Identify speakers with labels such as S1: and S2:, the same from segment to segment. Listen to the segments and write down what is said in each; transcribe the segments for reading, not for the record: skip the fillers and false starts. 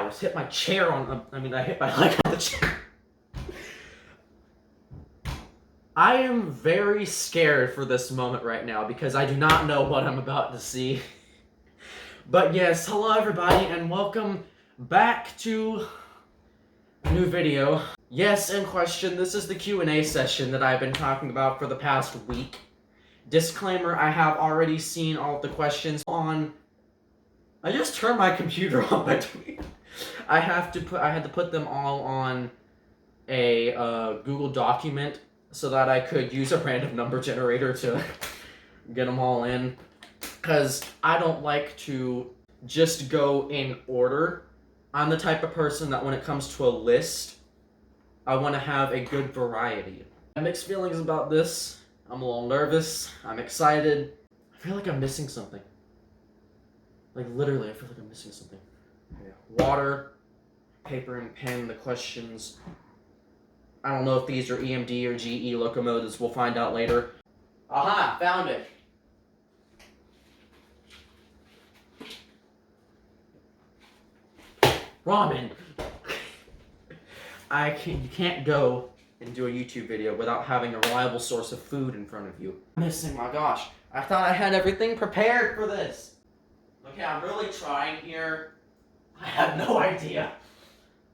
S1: I was hit my chair on, I hit my leg on the chair. I am very scared for this moment right now because I do not know what I'm about to see. But yes, hello everybody and welcome back to a new video. Yes, in question, this is the Q&A session that I've been talking about for the past week. Disclaimer, I have already seen all of the questions on... I just turned my computer on by doing it. I had to put them all on a Google document so that I could use a random number generator to get them all in. Because I don't like to just go in order. I'm the type of person that when it comes to a list, I want to have a good variety. I have mixed feelings about this. I'm a little nervous. I'm excited. I feel like I'm missing something. Like literally, I feel like I'm missing something. Okay. Water, paper and pen, the questions. I don't know if these are EMD or GE locomotives. We'll find out later. Aha! Found it! Ramen! You can't go and do a YouTube video without having a reliable source of food in front of you. Missing, my gosh. I thought I had everything prepared for this. Okay, I'm really trying here. I have no idea.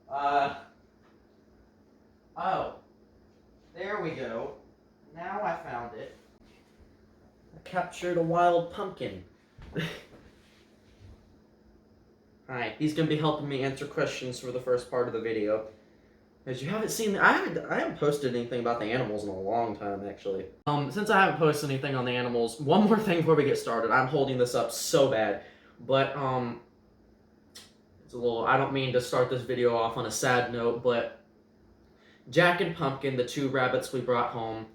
S1: Oh. There we go. Now I found it. I captured a wild pumpkin. Alright, he's gonna be helping me answer questions for the first part of the video. As you haven't seen, I haven't posted anything about the animals in a long time, actually. Since I haven't posted anything on the animals, one more thing before we get started. I'm holding this up so bad. But, it's a little, I don't mean to start this video off on a sad note, but Jack and Pumpkin, the two rabbits we brought home,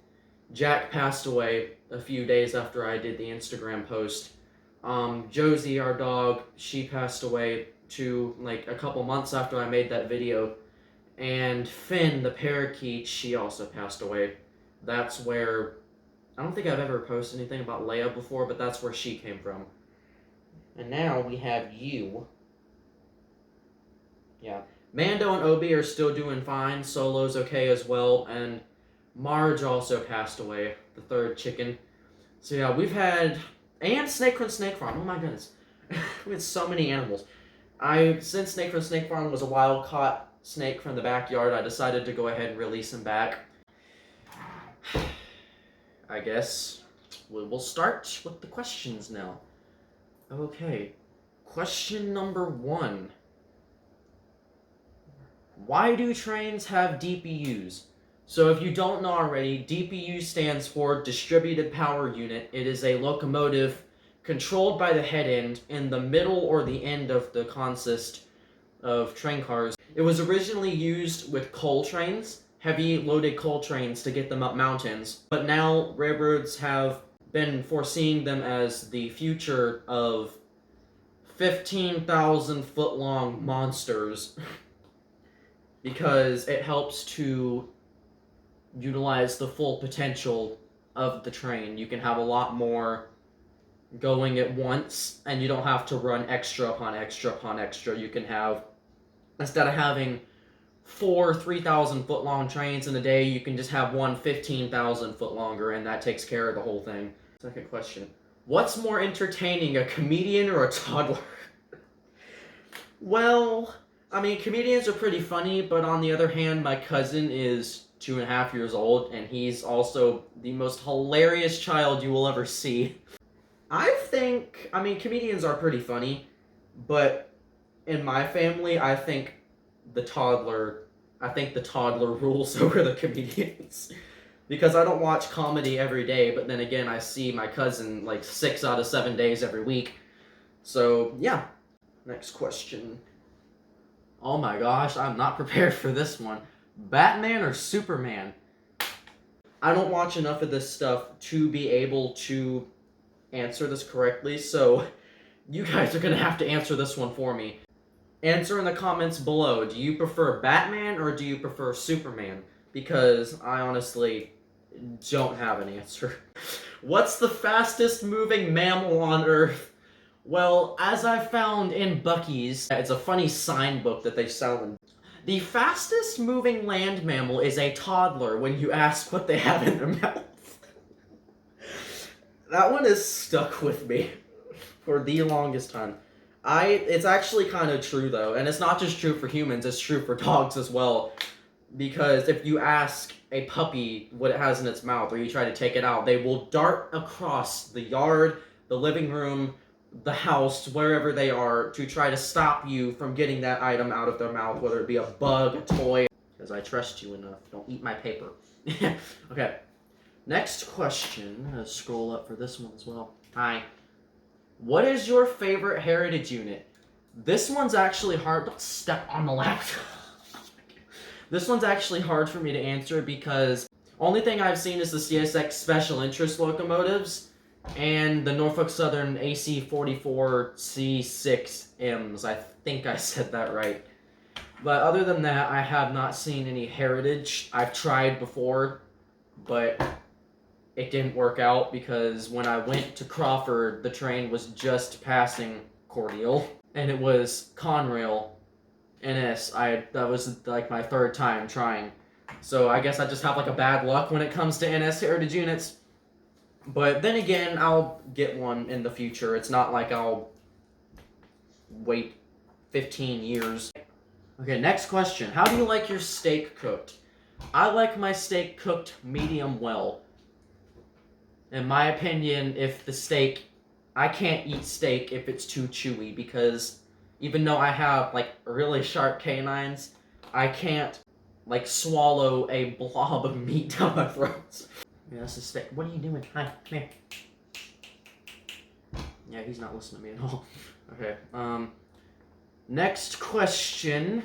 S1: Jack passed away a few days after I did the Instagram post. Josie, our dog, she passed away too, like a couple months after I made that video. And Finn, the parakeet, she also passed away. That's where, I don't think I've ever posted anything about Leia before, but that's where she came from. And now we have you. Yeah. Mando and Obi are still doing fine. Solo's okay as well. And Marge also passed away, the third chicken. So yeah, we've had... And Snake from Snake Farm. Oh my goodness. We had so many animals. Since Snake from Snake Farm was a wild-caught snake from the backyard, I decided to go ahead and release him back. I guess we'll start with the questions now. Okay, question number 1. Why do trains have DPUs? So if you don't know already, DPU stands for Distributed Power Unit. It is a locomotive controlled by the head end in the middle or the end of the consist of train cars. It was originally used with coal trains, heavy loaded coal trains to get them up mountains, but now railroads have been foreseeing them as the future of 15,000 foot long monsters because it helps to utilize the full potential of the train. You can have a lot more going at once and you don't have to run extra upon extra upon extra. You can have, instead of having 4 3,000 foot long trains in a day, you can just have one 15,000 foot longer, and that takes care of the whole thing. Second question. What's more entertaining, a comedian or a toddler? Well, I mean, comedians are pretty funny, but on the other hand, my cousin is 2.5 years old, and he's also the most hilarious child you will ever see. I mean, comedians are pretty funny, but in my family, I think the toddler rules over the comedians. Because I don't watch comedy every day, but then again, I see my cousin like 6 out of 7 days every week. So, yeah. Next question. Oh my gosh, I'm not prepared for this one. Batman or Superman? I don't watch enough of this stuff to be able to answer this correctly, so you guys are gonna have to answer this one for me. Answer in the comments below. Do you prefer Batman or do you prefer Superman? Because I honestly don't have an answer. What's the fastest moving mammal on Earth? Well, as I found in Buc-ee's, it's a funny sign book that they sell in. The fastest moving land mammal is a toddler when you ask what they have in their mouth. That one is stuck with me for the longest time. It's actually kind of true though, and it's not just true for humans, it's true for dogs as well. Because if you ask a puppy what it has in its mouth, or you try to take it out, they will dart across the yard, the living room, the house, wherever they are, to try to stop you from getting that item out of their mouth, whether it be a bug, a toy, because I trust you enough. Don't eat my paper. Okay. Next question. I'm gonna scroll up for this one as well. Hi. What is your favorite heritage unit? This one's actually hard. Don't step on the laptop. This one's actually hard for me to answer because only thing I've seen is the CSX Special Interest locomotives and the Norfolk Southern AC-44 C6Ms. I think I said that right. But other than that, I have not seen any heritage. I've tried before, but it didn't work out because when I went to Crawford, the train was just passing Cordial, and it was Conrail NS. That was like my third time trying. So I guess I just have like a bad luck when it comes to NS heritage units. But then again, I'll get one in the future. It's not like I'll wait 15 years. Okay, next question. How do you like your steak cooked? I like my steak cooked medium well. In my opinion, I can't eat steak if it's too chewy because even though I have like really sharp canines, I can't like swallow a blob of meat down my throat. Yeah, that's a steak. What are you doing? Hi, come here. Yeah, he's not listening to me at all. Okay, next question.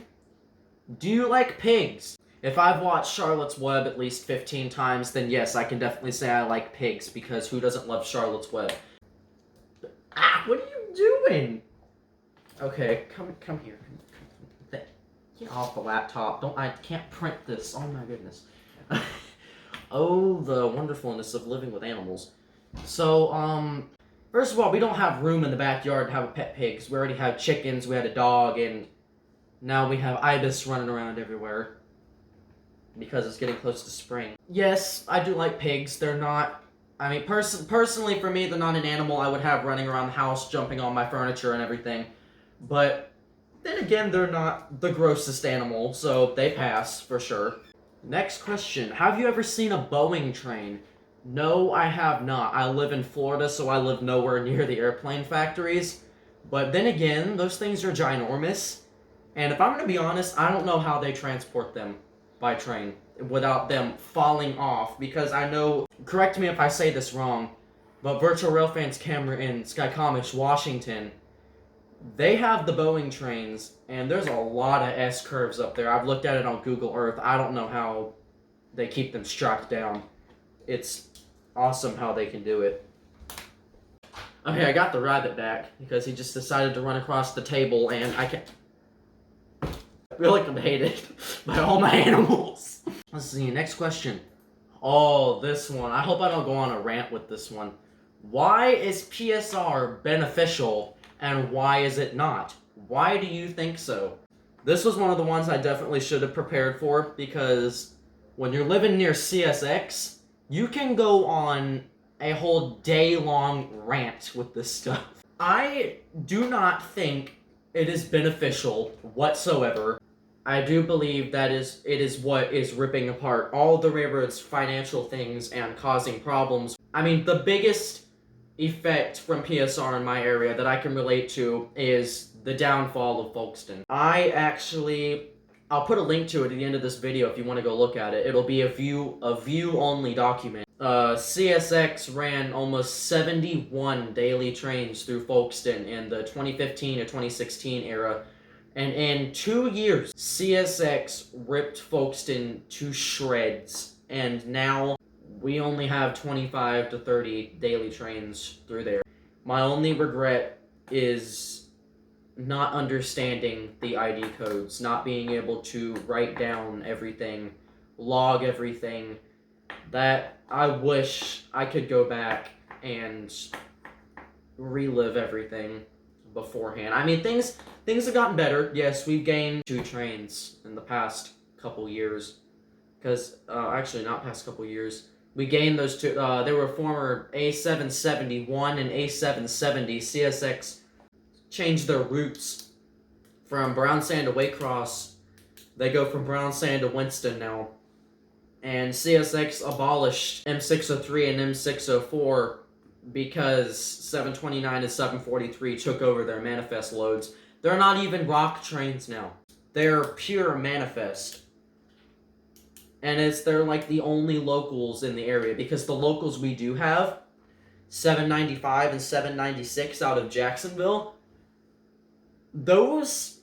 S1: Do you like pigs? If I've watched Charlotte's Web at least 15 times, then yes, I can definitely say I like pigs, because who doesn't love Charlotte's Web? Ah, what are you doing? Okay, come here. Get off the laptop. I can't print this. Oh my goodness. Oh, the wonderfulness of living with animals. So, first of all, we don't have room in the backyard to have a pet pig, 'cause we already have chickens, we had a dog, and now we have ibis running around everywhere. Because it's getting close to spring. Yes, I do like pigs. They're not... I mean, personally for me, they're not an animal I would have running around the house, jumping on my furniture and everything. But then again, they're not the grossest animal, so they pass, for sure. Next question. Have you ever seen a Boeing train? No, I have not. I live in Florida, so I live nowhere near the airplane factories. But then again, those things are ginormous. And if I'm going to be honest, I don't know how they transport them by train without them falling off, because I know, correct me if I say this wrong, but Virtual Railfan's camera in Skycomics, Washington, they have the Boeing trains, and there's a lot of S-curves up there. I've looked at it on Google Earth. I don't know how they keep them strapped down. It's awesome how they can do it. Okay, I got the rabbit back, because he just decided to run across the table, and I can't... I feel like I'm hated by all my animals. Let's see, next question. Oh, this one. I hope I don't go on a rant with this one. Why is PSR beneficial and why is it not? Why do you think so? This was one of the ones I definitely should have prepared for, because when you're living near CSX, you can go on a whole day-long rant with this stuff. I do not think it is beneficial whatsoever. I do believe that it is what is ripping apart all the railroad's financial things and causing problems. I mean, the biggest effect from PSR in my area that I can relate to is the downfall of Folkestone. I'll put a link to it at the end of this video if you want to go look at it. It'll be a view-only document. CSX ran almost 71 daily trains through Folkestone in the 2015 to 2016 era. And in 2 years, CSX ripped Folkestone to shreds. And now we only have 25 to 30 daily trains through there. My only regret is not understanding the ID codes, not being able to write down everything, log everything. That I wish I could go back and relive everything beforehand. I mean, things have gotten better. Yes, we've gained 2 trains in the past couple years. Because, actually, not past couple years. We gained those 2. They were former A771 and A770. CSX changed their routes from Brown Sand to Waycross. They go from Brown Sand to Winston now. And CSX abolished M603 and M604 because 729 and 743 took over their manifest loads. They're not even rock trains now. They're pure manifest. And they're like the only locals in the area, because the locals we do have, 795 and 796 out of Jacksonville, those,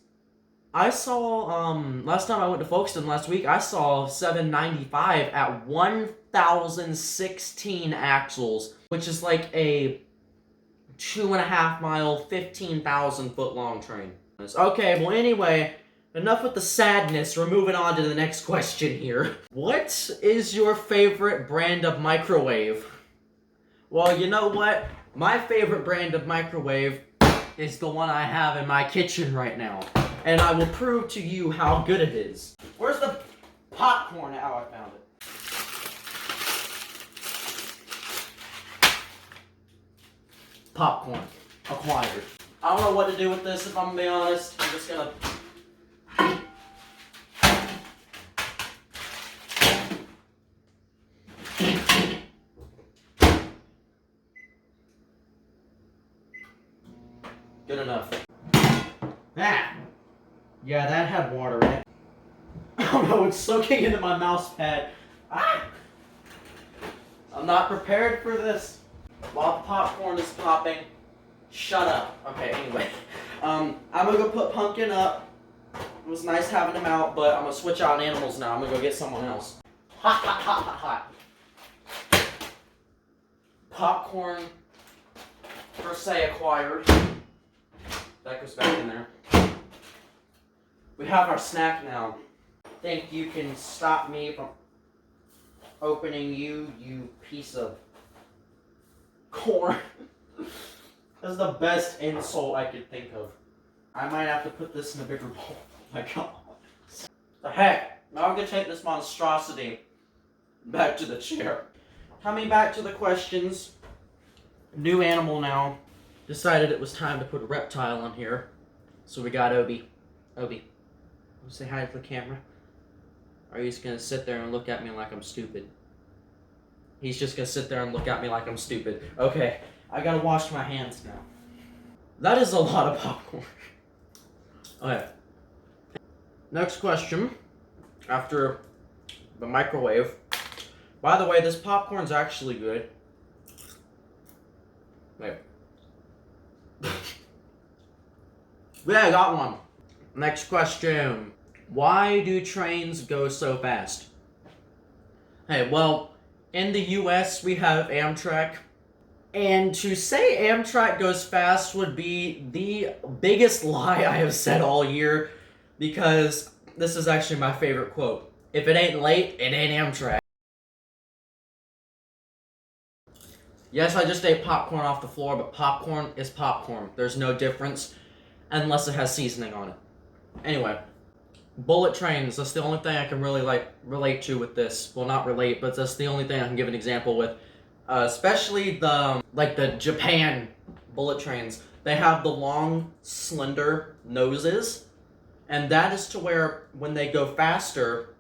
S1: I saw, last time I went to Folkestone last week, I saw 795 at 1,016 axles, which is like a 2.5 mile, 15,000 foot long train. Okay, well anyway, enough with the sadness. We're moving on to the next question here. What is your favorite brand of microwave? Well, you know what? My favorite brand of microwave is the one I have in my kitchen right now. And I will prove to you how good it is. Where's the popcorn? Oh, I found it. Popcorn. Acquired. I don't know what to do with this, if I'm gonna be honest. I'm just gonna... Good enough. Ah! Yeah, that had water in it. Oh no, it's soaking into my mouse pad. Ah! I'm not prepared for this. While the popcorn is popping, shut up. Okay, anyway. I'm gonna go put Pumpkin up. It was nice having him out, but I'm gonna switch out animals now. I'm gonna go get someone else. Hot, hot, hot, hot, hot. Popcorn, per se, acquired. That goes back in there. We have our snack now. Think you can stop me from opening you, you piece of corn? That's the best insult I could think of. I might have to put this in a bigger bowl. Oh my god. The heck? Now I'm gonna take this monstrosity back to the chair. Coming back to the questions. New animal now. Decided it was time to put a reptile on here. So we got Obi. Obi, say hi to the camera. Or are you just gonna sit there and look at me like I'm stupid? He's just gonna sit there and look at me like I'm stupid. Okay, I gotta wash my hands now. That is a lot of popcorn. Okay. Next question. After the microwave. By the way, this popcorn's actually good. Wait. Yeah, I got one. Next question. Why do trains go so fast? Hey, well, in the US we have Amtrak. And to say Amtrak goes fast would be the biggest lie I have said all year, because this is actually my favorite quote. If it ain't late, it ain't Amtrak. Yes, I just ate popcorn off the floor, but popcorn is popcorn. There's no difference unless it has seasoning on it. Anyway, bullet trains, that's the only thing I can really relate to with this. Well, not relate, but that's the only thing I can give an example with. Especially the Japan bullet trains. They have the long, slender noses, and that is to where when they go faster,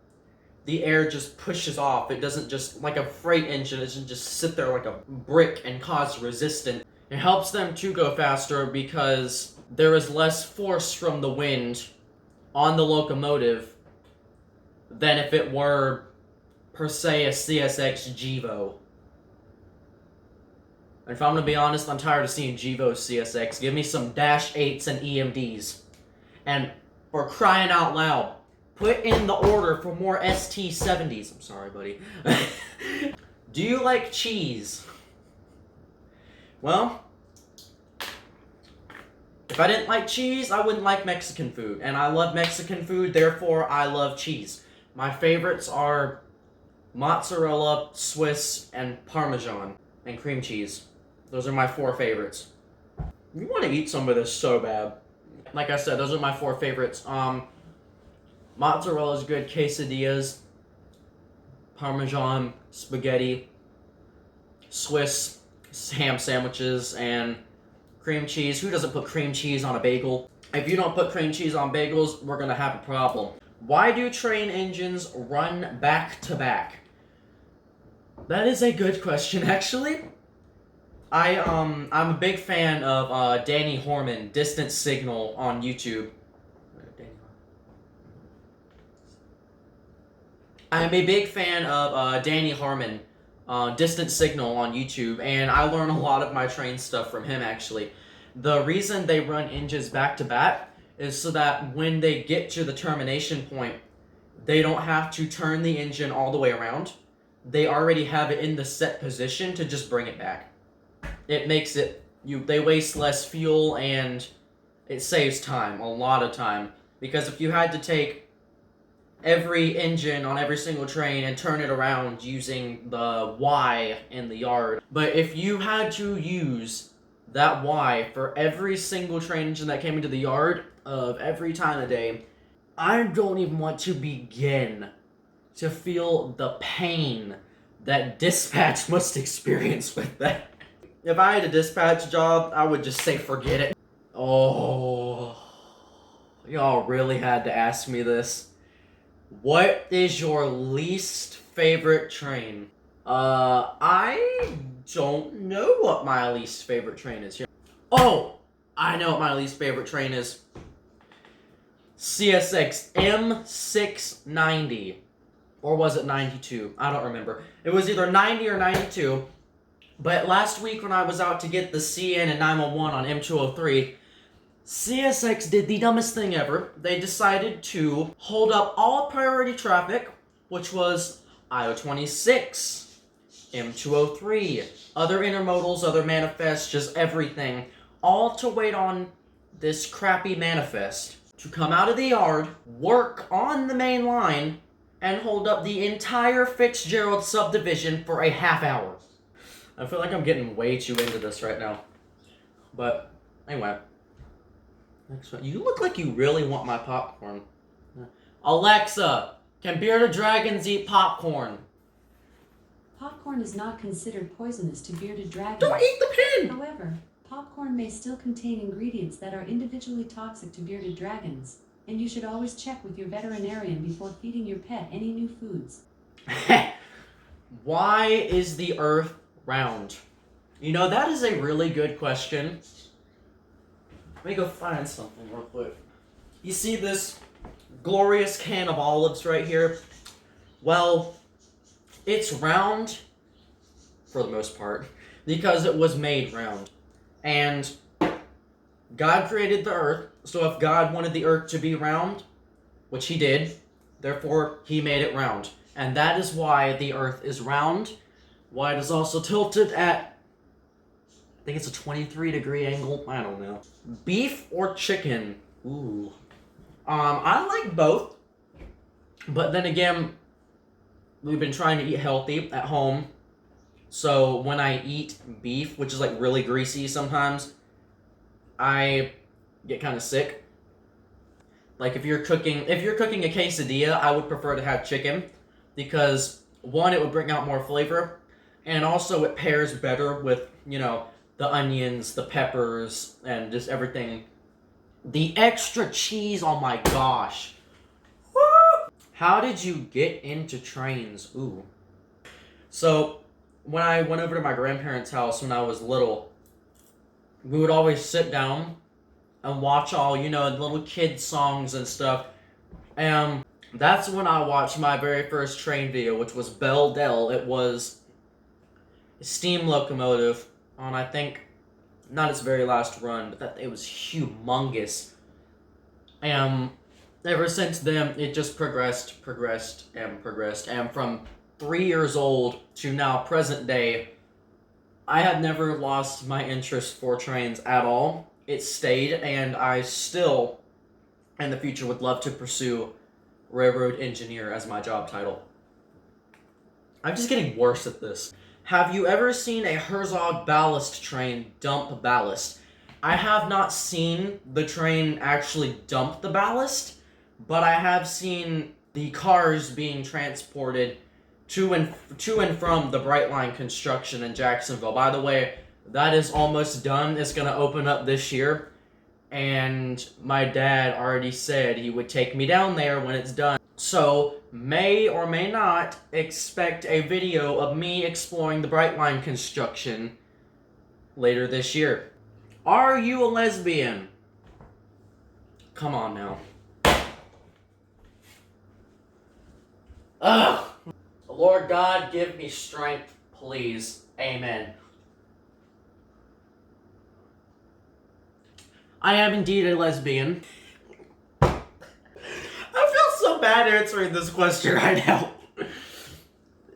S1: the air just pushes off. It doesn't just, like a freight engine, it doesn't just sit there like a brick and cause resistance. It helps them to go faster because there is less force from the wind on the locomotive than if it were, per se, a CSX Gevo. And if I'm gonna be honest, I'm tired of seeing Gevo CSX. Give me some Dash 8s and EMDs. And for crying out loud, put in the order for more ST70s. I'm sorry, buddy. Do you like cheese? Well, if I didn't like cheese, I wouldn't like Mexican food. And I love Mexican food, therefore I love cheese. My favorites are mozzarella, Swiss, and Parmesan, and cream cheese. Those are my 4 favorites. You want to eat some of this so bad. Like I said, those are my 4 favorites. Mozzarella is good. Quesadillas, Parmesan, spaghetti, Swiss ham sandwiches, and cream cheese. Who doesn't put cream cheese on a bagel? If you don't put cream cheese on bagels, we're gonna have a problem. Why do train engines run back to back? That is a good question, actually. I'm a big fan of Danny Horman, Distant Signal on YouTube. I'm a big fan of Danny Harmon, Distant Signal on YouTube, and I learn a lot of my train stuff from him, actually. The reason they run engines back to back is so that when they get to the termination point, they don't have to turn the engine all the way around. They already have it in the set position to just bring it back. It makes it, they waste less fuel, and it saves time, a lot of time. Because if you had to take every engine on every single train and turn it around using the Y in the yard. But if you had to use that Y for every single train engine that came into the yard of every time of day, I don't even want to begin to feel the pain that dispatch must experience with that. If I had a dispatch job, I would just say forget it. Oh, y'all really had to ask me this. What is your least favorite train? I don't know what my least favorite train is here. Oh, I know what my least favorite train is. CSX M690. Or was it 92? I don't remember. It was either 90 or 92. But last week when I was out to get the CN and 911 on M203, CSX did the dumbest thing ever. They decided to hold up all priority traffic, which was I-26, M203, other intermodals, other manifests, just everything, all to wait on this crappy manifest to come out of the yard, work on the main line, and hold up the entire Fitzgerald subdivision for a half hour. I feel like I'm getting way too into this right now. But anyway. Next one. You look like you really want my popcorn. Alexa, can bearded dragons eat popcorn?
S2: Popcorn is not considered poisonous to bearded dragons.
S1: Don't eat the pin!
S2: However, popcorn may still contain ingredients that are individually toxic to bearded dragons, and you should always check with your veterinarian before feeding your pet any new foods.
S1: Why is the Earth round? You know, that is a really good question. Let me go find something real quick. You see this glorious can of olives right here? Well, it's round, for the most part, because it was made round. And God created the earth, so if God wanted the earth to be round, which he did, therefore he made it round. And that is why the earth is round, why it is also tilted at, I think it's a 23-degree angle. I don't know. Beef or chicken? Ooh. I like both. But then again, we've been trying to eat healthy at home. So when I eat beef, which is like really greasy sometimes, I get kind of sick. Like if you're cooking a quesadilla, I would prefer to have chicken because one, it would bring out more flavor, and also it pairs better with, you know, the onions, the peppers, and just everything. The extra cheese, oh my gosh. Woo! How did you get into trains? Ooh. So, when I went over to my grandparents' house when I was little, we would always sit down and watch all, you know, little kid songs and stuff. And that's when I watched my very first train video, which was Belle Dell. It was a steam locomotive on, I think, not its very last run, but it was humongous. And ever since then, it just progressed. And from 3 years old to now present day, I have never lost my interest for trains at all. It stayed, and I still, in the future, would love to pursue railroad engineer as my job title. I'm just getting worse at this. Have you ever seen a Herzog ballast train dump ballast? I have not seen the train actually dump the ballast, but I have seen the cars being transported to and from the Brightline construction in Jacksonville. By the way, that is almost done. It's gonna open up this year, and my dad already said he would take me down there when it's done. So, may or may not expect a video of me exploring the Brightline construction later this year. Are you a lesbian? Come on now. Ugh! Lord God, give me strength, please. Amen. I am indeed a lesbian. I feel so bad answering this question right now.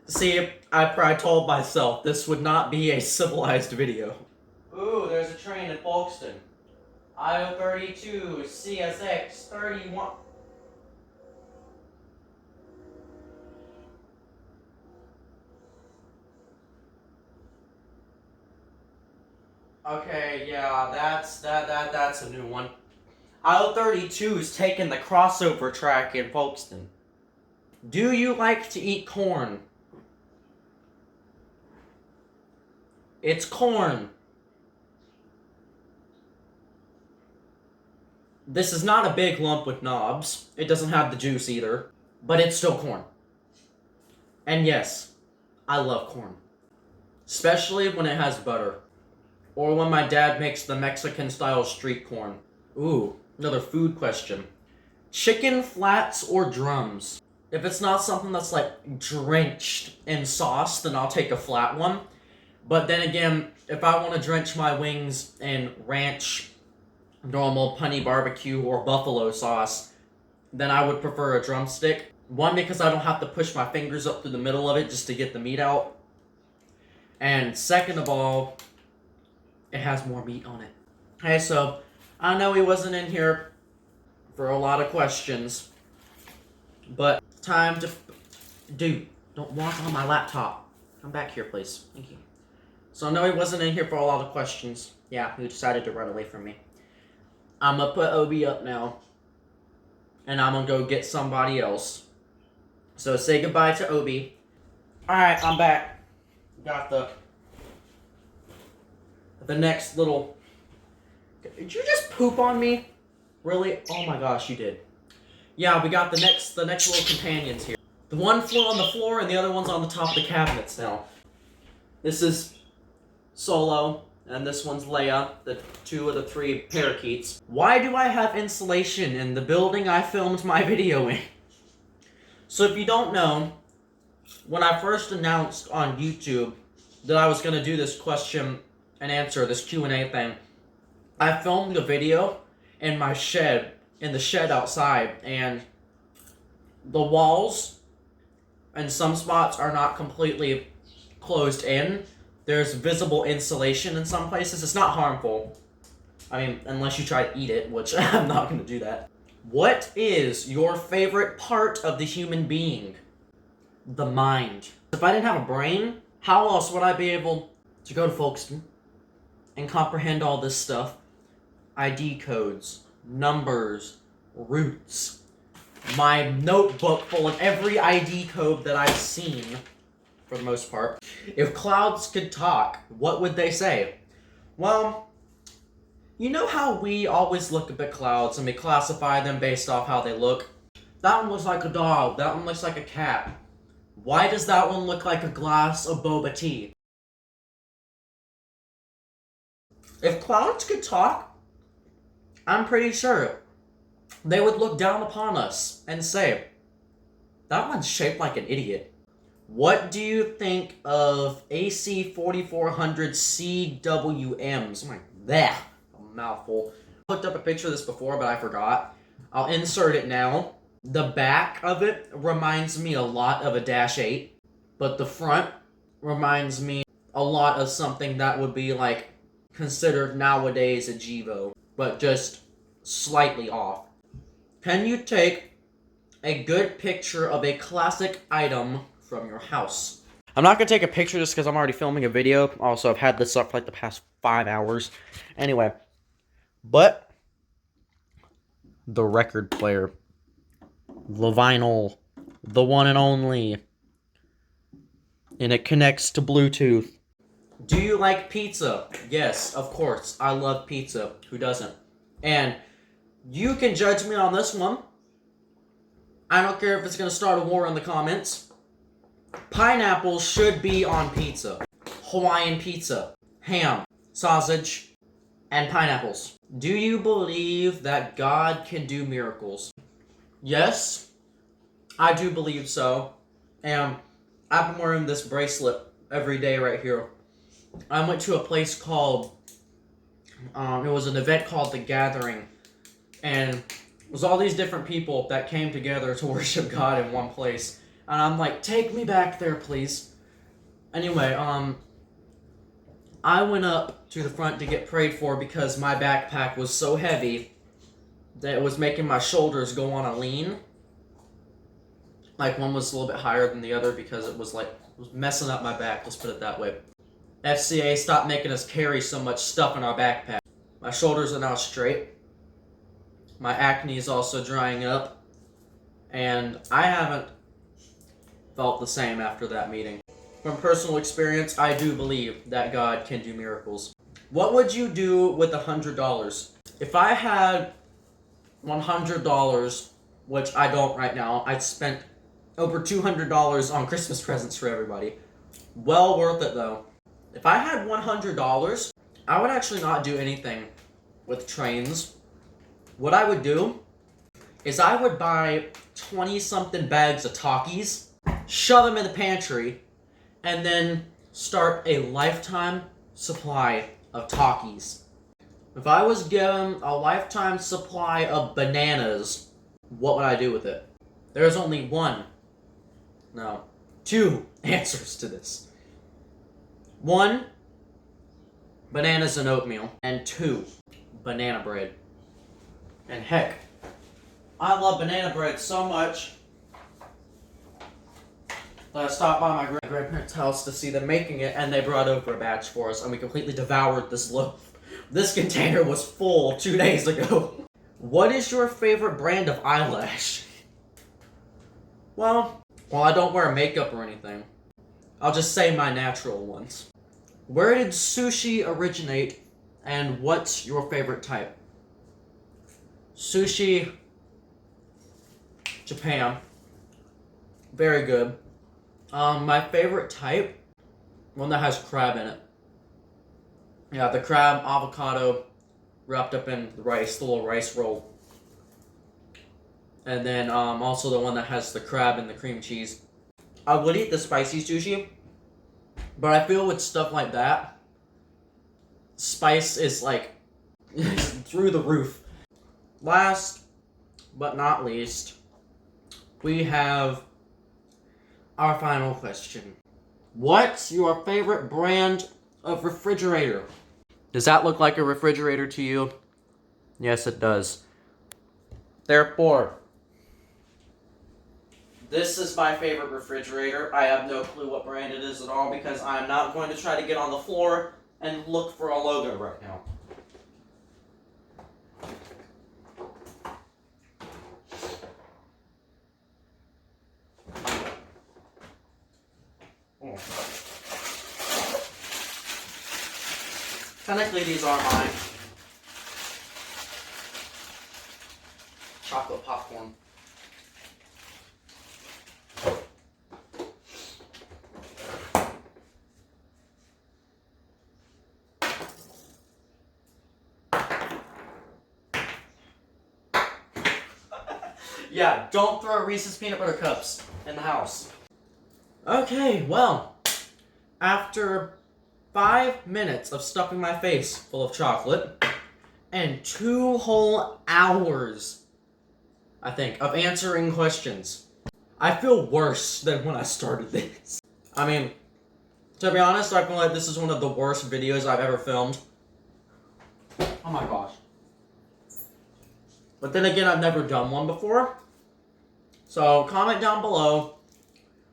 S1: See, I told myself this would not be a civilized video. Ooh, there's a train in Folkestone. IO32, CSX 31. Okay, yeah, that's a new one. IO32 is taking the crossover track in Folkestone. Do you like to eat corn? It's corn. This is not a big lump with knobs. It doesn't have the juice either, but it's still corn. And yes, I love corn. Especially when it has butter. Or when my dad makes the Mexican-style street corn. Ooh, another food question. Chicken flats or drums? If it's not something that's like drenched in sauce, then I'll take a flat one. But then again, if I want to drench my wings in ranch, normal punny barbecue, or buffalo sauce, then I would prefer a drumstick. One, because I don't have to push my fingers up through the middle of it just to get the meat out. And second of all, it has more meat on it. Hey, so I know he wasn't in here for a lot of questions, but time to... Dude, don't walk on my laptop. Come back here, please. Thank you. So I know he wasn't in here for a lot of questions. Yeah, he decided to run away from me. I'm gonna put Obi up now, and I'm gonna go get somebody else. So say goodbye to Obi. Alright, I'm back. Got the next little... Did you just poop on me? Really? Oh my gosh, you did. Yeah, we got the next little companions here. The one flew on the floor and the other one's on the top of the cabinets now. This is Solo, and this one's Leia, the two of the three parakeets. Why do I have insulation in the building I filmed my video in? So if you don't know, when I first announced on YouTube that I was going to do this question and answer, this Q&A thing, I filmed a video in my shed, in the shed outside, and the walls and some spots are not completely closed in. There's visible insulation in some places. It's not harmful. I mean, unless you try to eat it, which I'm not going to do that. What is your favorite part of the human being? The mind. If I didn't have a brain, how else would I be able to go to Folkestone and comprehend all this stuff? ID codes, numbers, routes. My notebook full of every ID code that I've seen, for the most part. If clouds could talk, what would they say? Well, you know how we always look at the clouds and we classify them based off how they look? That one looks like a dog, that one looks like a cat. Why does that one look like a glass of boba tea? If clouds could talk, I'm pretty sure they would look down upon us and say, that one's shaped like an idiot. What do you think of AC 4400 CWMs? Oh my, bleh, a mouthful. I looked up a picture of this before, but I forgot. I'll insert it now. The back of it reminds me a lot of a Dash 8, but the front reminds me a lot of something that would be like considered nowadays a Gevo, but just slightly off. Can you take a good picture of a classic item from your house? I'm not gonna take a picture just because I'm already filming a video. Also, I've had this up for like the past 5 hours. Anyway, But the record player, the vinyl, the one and only, and it connects to Bluetooth. Do you like pizza? Yes, of course. I love pizza. Who doesn't? And you can judge me on this one. I don't care if it's going to start a war in the comments. Pineapple should be on pizza. Hawaiian pizza, ham, sausage, and pineapples. Do you believe that God can do miracles? Yes, I do believe so. And I've been wearing this bracelet every day right here. I went to a place called, it was an event called The Gathering. And it was all these different people that came together to worship God in one place. And I'm like, take me back there, please. Anyway, I went up to the front to get prayed for because my backpack was so heavy that it was making my shoulders go on a lean. Like, one was a little bit higher than the other because it was messing up my back, let's put it that way. FCA, stop making us carry so much stuff in our backpack. My shoulders are now straight. My acne is also drying up. And I haven't felt the same after that meeting. From personal experience, I do believe that God can do miracles. What would you do with $100? If I had $100, which I don't right now, I'd spent over $200 on Christmas presents for everybody. Well worth it though. If I had $100, I would actually not do anything with trains. What I would do is I would buy 20-something bags of Takis, shove them in the pantry, and then start a lifetime supply of Takis. If I was given a lifetime supply of bananas, what would I do with it? There's only two answers to this. 1, bananas and oatmeal, and 2, banana bread. And heck, I love banana bread so much that I stopped by my grandparents' house to see them making it, and they brought over a batch for us, and we completely devoured this loaf. This container was full 2 days ago. What is your favorite brand of eyelash? Well, I don't wear makeup or anything. I'll just say my natural ones. Where did sushi originate, and what's your favorite type? Sushi, Japan. Very good. My favorite type, one that has crab in it. Yeah, the crab, avocado, wrapped up in rice, the little rice roll. And then also the one that has the crab and the cream cheese. I would eat the spicy sushi, but I feel with stuff like that, spice is like through the roof. Last but not least, we have our final question. What's your favorite brand of refrigerator? Does that look like a refrigerator to you? Yes, it does. Therefore, this is my favorite refrigerator. I have no clue what brand it is at all because I'm not going to try to get on the floor and look for a logo right now. Technically, these are mine. Chocolate popcorn. Yeah, don't throw Reese's peanut butter cups in the house. Okay, well, after 5 minutes of stuffing my face full of chocolate and 2 whole hours, I think, of answering questions, I feel worse than when I started this. I mean, to be honest, I feel like this is one of the worst videos I've ever filmed. Oh my gosh. But then again, I've never done one before. So comment down below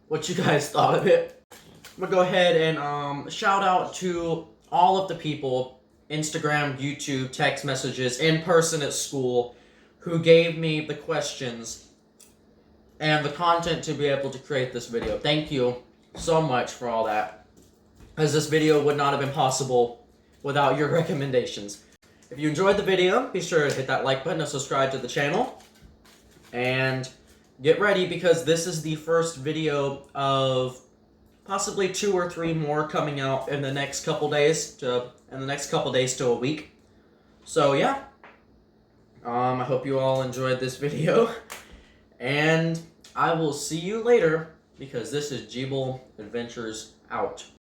S1: what you guys thought of it. I'm gonna go ahead and shout out to all of the people Instagram, YouTube, text messages, in person at school, who gave me the questions and the content to be able to create this video. Thank you so much for all that, as this video would not have been possible without your recommendations. If you enjoyed the video, be sure to hit that like button and subscribe to the channel. And get ready, because this is the first video of possibly 2 or 3 more coming out in the next couple days to a week. So yeah, I hope you all enjoyed this video, and I will see you later, because this is Jeeble Adventures out.